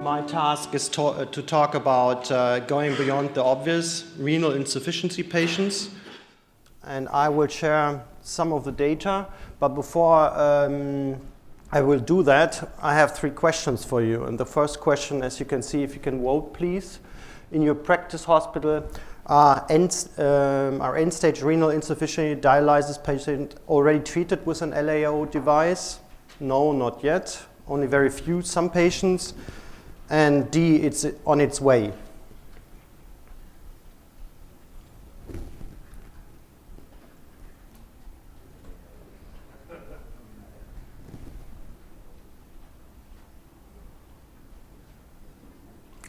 My task is to talk about going beyond the obvious renal insufficiency patients, and I will share some of the data. But before I will do that, I have 3 questions for you. And the first question, as you can see, if you can vote, please. In your practice hospital, are end-stage renal insufficiency dialysis patient already treated with an LAO device? No, not yet. Only very few, some patients. And D, it's on its way.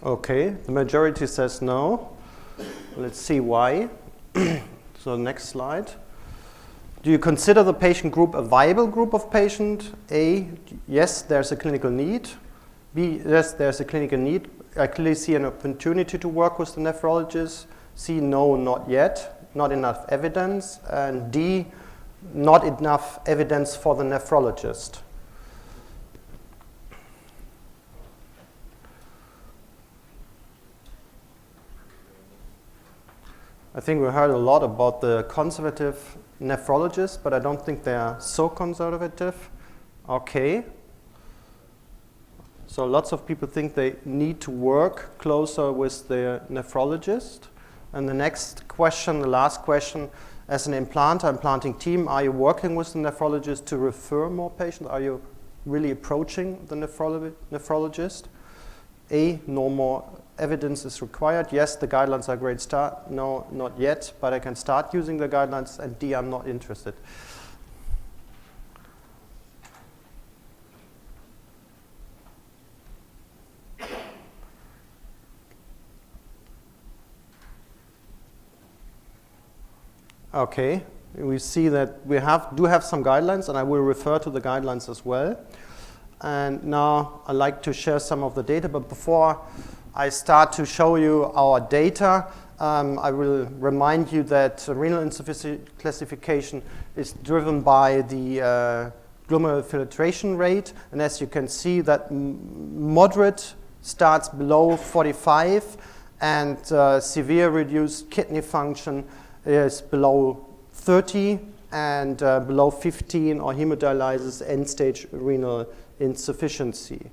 Okay, the majority says no. Let's see why. So next slide. Do you consider the patient group a viable group of patients? A, yes, there's a clinical need. B, yes, there's a clinical need. I clearly see an opportunity to work with the nephrologist. C, no, not yet. Not enough evidence. And D, not enough evidence for the nephrologist. I think we heard a lot about the conservative nephrologists, but I don't think they are so conservative. Okay. So lots of people think they need to work closer with the nephrologist. And the next question, the last question, as an implanting team, are you working with the nephrologist to refer more patients? Are you really approaching the nephrologist? A, no more evidence is required. Yes, the guidelines are a great start. No, not yet, but I can start using the guidelines. And D, I'm not interested. Okay, we see that we do have some guidelines, and I will refer to the guidelines as well. And now I'd like to share some of the data, but before I start to show you our data, I will remind you that renal insufficiency classification is driven by the glomerular filtration rate, and as you can see, that moderate starts below 45, and severe reduced kidney function is below 30, and below 15 or hemodialysis end-stage renal insufficiency.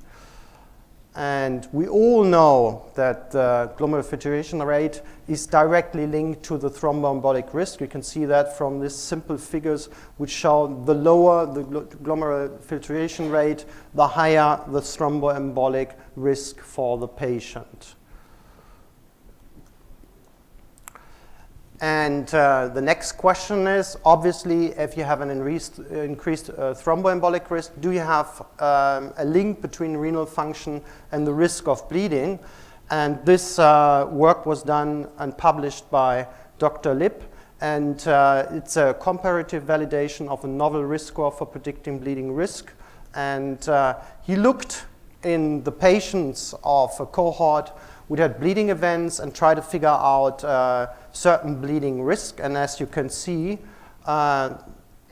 And we all know that the glomerular filtration rate is directly linked to the thromboembolic risk. You can see that from these simple figures which show the lower the glomerular filtration rate, the higher the thromboembolic risk for the patient. And the next question is, obviously, if you have an increased thromboembolic risk, do you have a link between renal function and the risk of bleeding? And this work was done and published by Dr. Lipp, and it's a comparative validation of a novel risk score for predicting bleeding risk. And he looked in the patients of a cohort which had bleeding events and tried to figure out certain bleeding risk. And as you can see,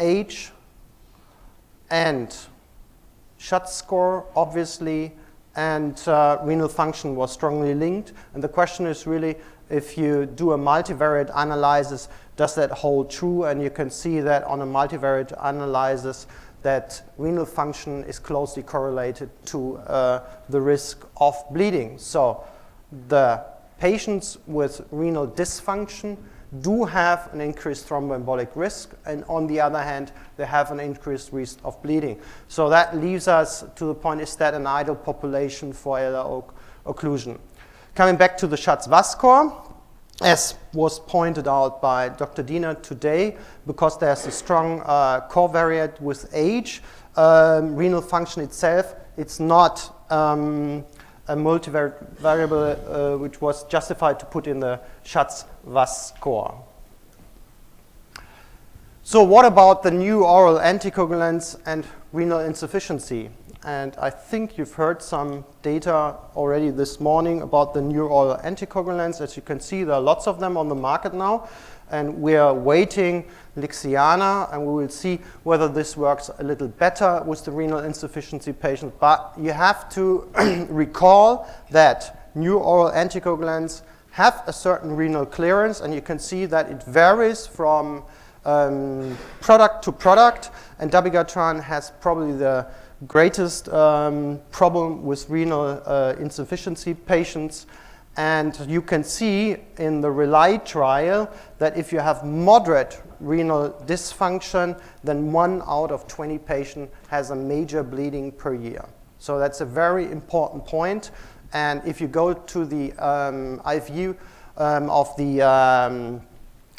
age and SHOT score, obviously, and renal function was strongly linked. And the question is really, if you do a multivariate analysis, does that hold true? And you can see that on a multivariate analysis, that renal function is closely correlated to the risk of bleeding. So the patients with renal dysfunction do have an increased thromboembolic risk, and on the other hand, they have an increased risk of bleeding. So that leaves us to the point, is that an ideal population for LAO occlusion? Coming back to the SHOT-VAS score, as was pointed out by Dr. Diener today, because there's a strong covariate with age, renal function itself, it's not a multivariate variable which was justified to put in the SHOT-VAS score. So what about the new oral anticoagulants and renal insufficiency? And I think you've heard some data already this morning about the new oral anticoagulants. As you can see, there are lots of them on the market now. and we are waiting Lixiana, and we will see whether this works a little better with the renal insufficiency patient. But you have to recall that new oral anticoagulants have a certain renal clearance, and you can see that it varies from product to product, and dabigatran has probably the greatest problem with renal insufficiency patients. And you can see in the RELY trial that if you have moderate renal dysfunction, then 1 out of 20 patients has a major bleeding per year. So that's a very important point. And if you go to the IVU of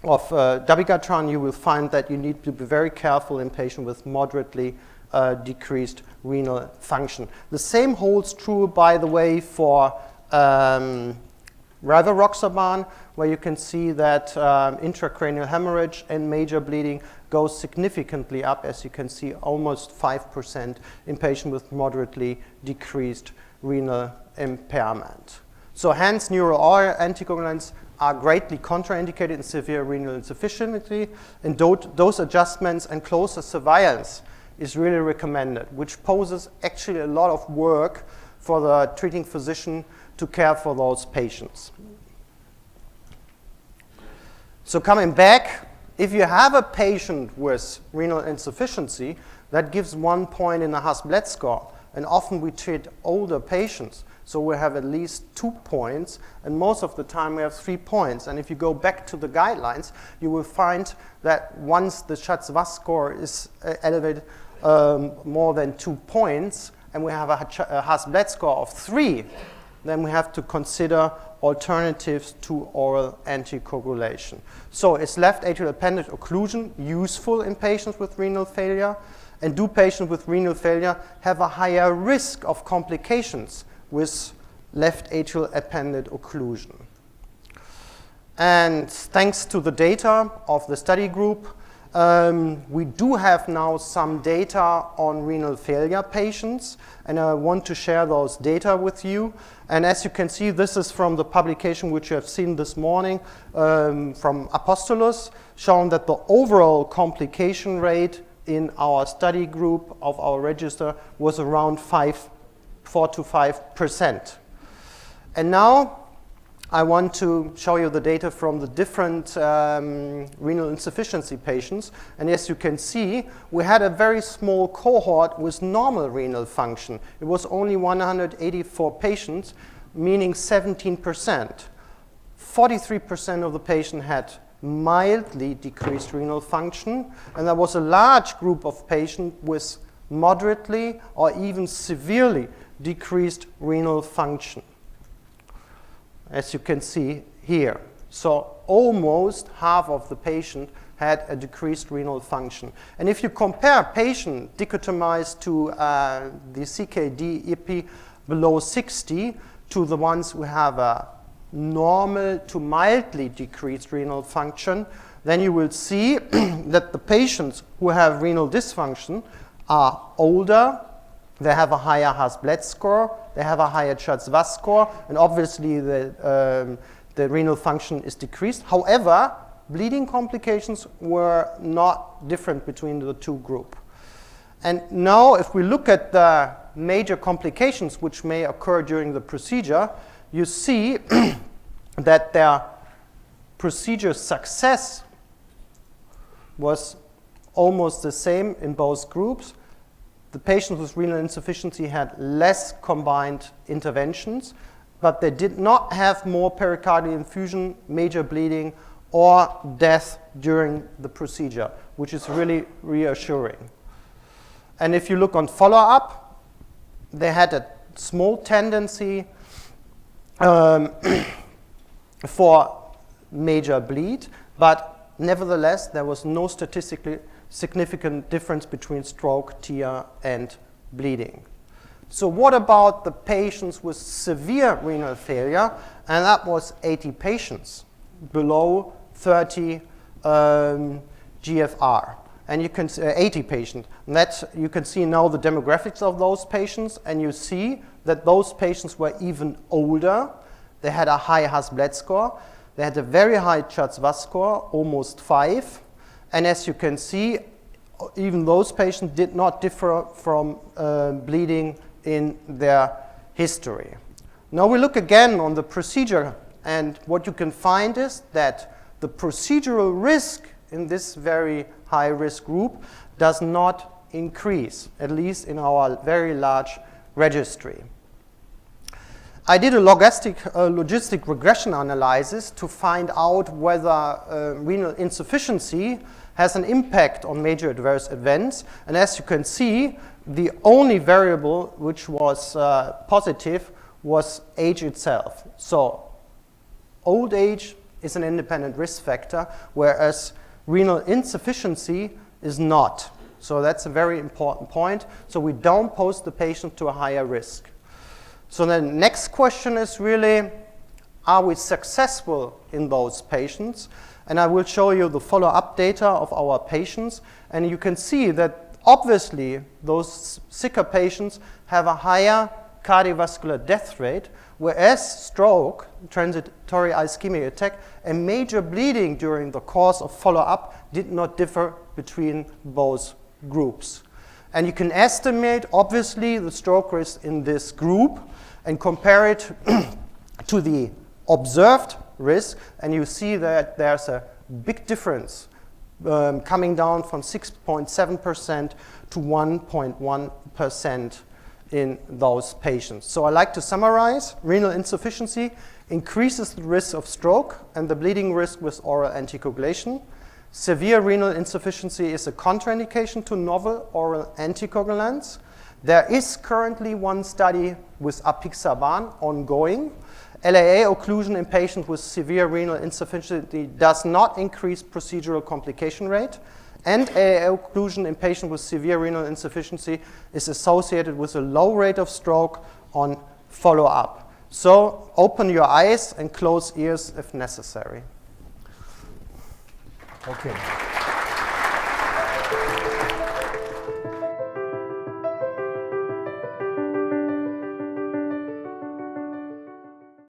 dabigatran, you will find that you need to be very careful in patients with moderately decreased renal function. The same holds true, by the way, for rivaroxaban, where you can see that intracranial hemorrhage and major bleeding goes significantly up, as you can see, almost 5% in patients with moderately decreased renal impairment. So hence, neuro-oral anticoagulants are greatly contraindicated in severe renal insufficiency, and dose adjustments and closer surveillance is really recommended, which poses actually a lot of work for the treating physician to care for those patients. So coming back, if you have a patient with renal insufficiency, that gives 1 point in the Hasbled score, and often we treat older patients, so we have at least 2 points, and most of the time we have 3 points. And if you go back to the guidelines, you will find that once the Schatz-Wass score is elevated more than 2 points, and we have a Hasbled score of 3, then we have to consider alternatives to oral anticoagulation. So is left atrial appendage occlusion useful in patients with renal failure? And do patients with renal failure have a higher risk of complications with left atrial appendage occlusion? And thanks to the data of the study group, we do have now some data on renal failure patients, and I want to share those data with you. And as you can see, this is from the publication which you have seen this morning from Apostolus, showing that the overall complication rate in our study group of our register was around 4 to 5%. And now I want to show you the data from the different renal insufficiency patients. And as you can see, we had a very small cohort with normal renal function. It was only 184 patients, meaning 17%. 43% of the patients had mildly decreased renal function, and there was a large group of patients with moderately or even severely decreased renal function, as you can see here. So almost half of the patient had a decreased renal function. And if you compare patient dichotomized to the CKD-IP below 60 to the ones who have a normal to mildly decreased renal function, then you will see that the patients who have renal dysfunction are older, they have a higher Hasbled score, they have a higher Schatz-Wass score, and obviously the renal function is decreased. However, bleeding complications were not different between the two groups. And now if we look at the major complications which may occur during the procedure, you see that their procedure success was almost the same in both groups. The patients with renal insufficiency had less combined interventions, but they did not have more pericardial infusion, major bleeding, or death during the procedure, which is really reassuring. And if you look on follow-up, they had a small tendency for major bleed, but nevertheless, there was no statistically significant difference between stroke, TIA, and bleeding. So what about the patients with severe renal failure? And that was 80 patients below 30 GFR. And you can see 80 patients. And you can see now the demographics of those patients, and you see that those patients were even older. They had a high Hasbled score. They had a very high CHA2DS2-VAS score, almost 5. And as you can see, even those patients did not differ from bleeding in their history. Now we look again on the procedure, and what you can find is that the procedural risk in this very high-risk group does not increase, at least in our very large registry. I did a logistic regression analysis to find out whether renal insufficiency has an impact on major adverse events. And as you can see, the only variable which was positive was age itself. So old age is an independent risk factor, whereas renal insufficiency is not. So that's a very important point. So we don't pose the patient to a higher risk. So the next question is really, are we successful in those patients? And I will show you the follow-up data of our patients. And you can see that obviously those sicker patients have a higher cardiovascular death rate, whereas stroke, transitory ischemic attack, and major bleeding during the course of follow-up did not differ between both groups. And you can estimate, obviously, the stroke risk in this group and compare it to the observed risk, and you see that there's a big difference coming down from 6.7% to 1.1% in those patients. So I like to summarize. Renal insufficiency increases the risk of stroke and the bleeding risk with oral anticoagulation. Severe renal insufficiency is a contraindication to novel oral anticoagulants. There is currently one study with apixaban ongoing. LAA occlusion in patients with severe renal insufficiency does not increase procedural complication rate, and LAA occlusion in patients with severe renal insufficiency is associated with a low rate of stroke on follow-up. So open your eyes and close ears if necessary. Okay.